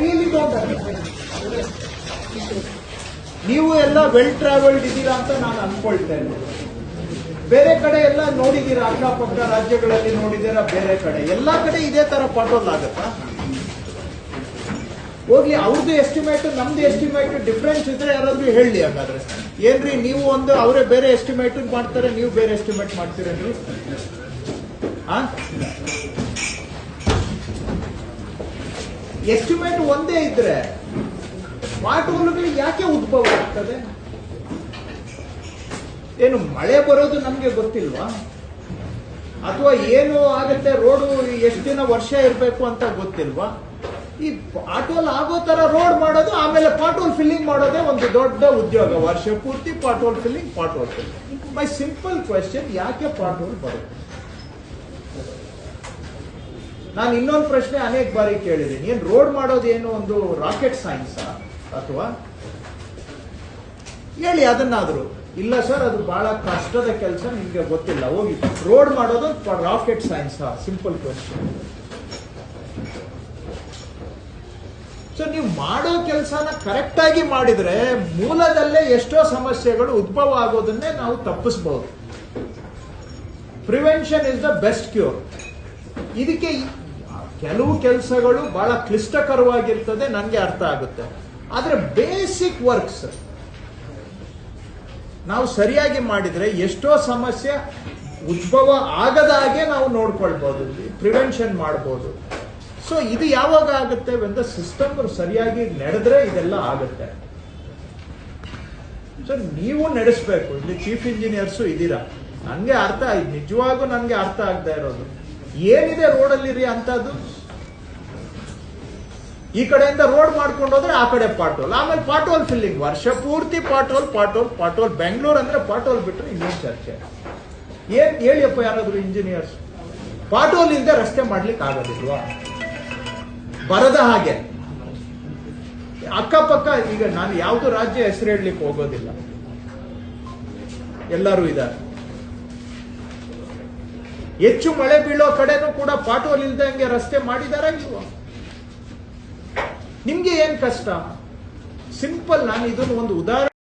Really don't ನೀವು ಎಲ್ಲ well travelled ಇದ್ದೀರಾ ಅಂತ ನಾನು ಅನ್ಕೊಳ್ತೇನೆ. ಬೇರೆ ಕಡೆ ಎಲ್ಲ ನೋಡಿದ್ದೀರಾ, ಅಕ್ಕಪಕ್ಕ ರಾಜ್ಯಗಳಲ್ಲಿ ನೋಡಿದ್ದೀರಾ, ಬೇರೆ ಕಡೆ ಎಲ್ಲಾ ಕಡೆ ಇದೇ ತರ ಪಾಟೋಲ್ ಆಗತ್ತಾ? ಹೋಗ್ಲಿ, ಅವ್ರದ್ದು ಎಸ್ಟಿಮೇಟ್ ನಮ್ದು ಎಸ್ಟಿಮೇಟ್ ಡಿಫ್ರೆನ್ಸ್ ಇದ್ರೆ ಯಾರಾದ್ರೂ ಹೇಳಿ. ಹಾಗಾದ್ರೆ ಏನ್ರಿ ನೀವು ಒಂದು, ಅವರೇ ಬೇರೆ ಎಸ್ಟಿಮೇಟ್ ಮಾಡ್ತಾರೆ, ನೀವು ಬೇರೆ ಎಸ್ಟಿಮೇಟ್ ಮಾಡ್ತೀರೇನ್ರಿ? ಎಸ್ಟಿಮೇಟ್ ಒಂದೇ ಇದ್ರೆ ಪಾಟೋಲ್ಗಳು ಯಾಕೆ ಉದ್ಭವ ಆಗ್ತದೆ? ಏನು ಮಳೆ ಬರೋದು ನಮ್ಗೆ ಗೊತ್ತಿಲ್ವಾ? ಅಥವಾ ಏನು ಆಗುತ್ತೆ, ರೋಡು ಎಷ್ಟು ದಿನ ವರ್ಷ ಇರಬೇಕು ಅಂತ ಗೊತ್ತಿಲ್ವಾ? ಈ ಪಾಟೋಲ್ ಆಗೋ ತರ ರೋಡ್ ಮಾಡೋದು, ಆಮೇಲೆ ಪಾಟೋಲ್ ಫಿಲ್ಲಿಂಗ್ ಮಾಡೋದೇ ಒಂದು ದೊಡ್ಡ ಉದ್ಯೋಗ. ವರ್ಷ ಪೂರ್ತಿ ಪಾಟೋಲ್ ಫಿಲ್ಲಿಂಗ್. ಮೈ ಸಿಂಪಲ್ ಕ್ವೆಶ್ಚನ್, ಯಾಕೆ ಪಾಟೋಲ್ ಬರುತ್ತೆ? ನಾನು ಇನ್ನೊಂದು ಪ್ರಶ್ನೆ ಅನೇಕ ಬಾರಿ ಕೇಳಿದ್ದೀನಿ, ಏನ್ ರೋಡ್ ಮಾಡೋದು ಏನು ಒಂದು ರಾಕೆಟ್ ಸೈನ್ಸ್ ಅಥವಾ ಹೇಳಿ ಅದನ್ನಾದ್ರು. ಇಲ್ಲ ಸರ್, ಅದು ಬಹಳ ಕಷ್ಟದ ಕೆಲಸ, ನಿಮ್ಗೆ ಗೊತ್ತಿಲ್ಲ, ಹೋಗಿ ರೋಡ್ ಮಾಡೋದು rocket science. Simple question. So ನೀವು ಮಾಡೋ ಕೆಲಸನ ಕರೆಕ್ಟ್ ಆಗಿ ಮಾಡಿದ್ರೆ ಮೂಲದಲ್ಲೇ ಎಷ್ಟೋ ಸಮಸ್ಯೆಗಳು ಉದ್ಭವ ಆಗೋದನ್ನೇ ನಾವು ತಪ್ಪಿಸಬಹುದು. Prevention is the best cure. ಇದಕ್ಕೆ ಕೆಲವು ಕೆಲಸಗಳು ಬಹಳ ಕ್ಲಿಷ್ಟಕರವಾಗಿರ್ತದೆ, ನನಗೆ ಅರ್ಥ ಆಗುತ್ತೆ. ಆದ್ರೆ ಬೇಸಿಕ್ ವರ್ಕ್ಸ್ ನಾವು ಸರಿಯಾಗಿ ಮಾಡಿದ್ರೆ ಎಷ್ಟೋ ಸಮಸ್ಯೆ ಉದ್ಭವ ಆಗದ ಹಾಗೆ ನಾವು ನೋಡ್ಕೊಳ್ಬಹುದು, ಪ್ರಿವೆನ್ಷನ್ ಮಾಡಬಹುದು. ಸೊ ಇದು ಯಾವಾಗ ಆಗುತ್ತೆ? ಒಂದು ಸಿಸ್ಟಮ್ ಸರಿಯಾಗಿ ನಡೆದ್ರೆ ಇದೆಲ್ಲ ಆಗುತ್ತೆ. ಸೊ ನೀವು ನಡೆಸಬೇಕು. ಇಲ್ಲಿ ಚೀಫ್ ಇಂಜಿನಿಯರ್ಸು ಇದ್ದೀರಾ, ನನ್ಗೆ ಅರ್ಥ ಆಯ್ತು, ನಿಜವಾಗೂ ನನ್ಗೆ ಅರ್ಥ ಆಗದೆ ಇರೋದು ಏನಿದೆ ರೋಡಲ್ಲಿ ಅಂತದ್ದು. ಈ ಕಡೆಯಿಂದ ರೋಡ್ ಮಾಡ್ಕೊಂಡು ಹೋದ್ರೆ ಆ ಕಡೆ ಪಾಟೋಲ್, ಆಮೇಲೆ ಪಾಟೋಲ್ ಫಿಲ್ಲಿಂಗ್, ವರ್ಷ ಪೂರ್ತಿ ಪಾಟೋಲ್. ಬೆಂಗಳೂರು ಅಂದ್ರೆ ಪಾಟೋಲ್ ಬಿಟ್ರೆ ಇನ್ನೇನು ಚರ್ಚೆ? ಏನ್ ಹೇಳಿಯಪ್ಪ ಯಾರಾದ್ರು ಇಂಜಿನಿಯರ್ಸ್? ಪಾಟೋಲ್ ಇಲ್ಲದೆ ರಸ್ತೆ ಮಾಡ್ಲಿಕ್ಕೆ ಆಗೋದಿಲ್ವಾ? ಬರದ ಹಾಗೆ ಅಕ್ಕಪಕ್ಕ, ಈಗ ನಾನು ಯಾವ್ದು ರಾಜ್ಯ ಹೆಸರು ಹೇಳಲಿಕ್ಕೆ ಹೋಗೋದಿಲ್ಲ, ಎಲ್ಲರೂ ಇದ್ದಾರೆ. ಹೆಚ್ಚು ಮಳೆ ಬೀಳೋ ಕಡೆನೂ ಕೂಡ ಪಾಟೋಲ್ ಇಲ್ದಂಗೆ ರಸ್ತೆ ಮಾಡಿದಾರ ಇಲ್ವಾ? ನಿಮ್ಗೆ ಏನ್ ಕಷ್ಟ? ಸಿಂಪಲ್. ನಾನು ಇದನ್ನು ಒಂದು ಉದಾಹರಣೆ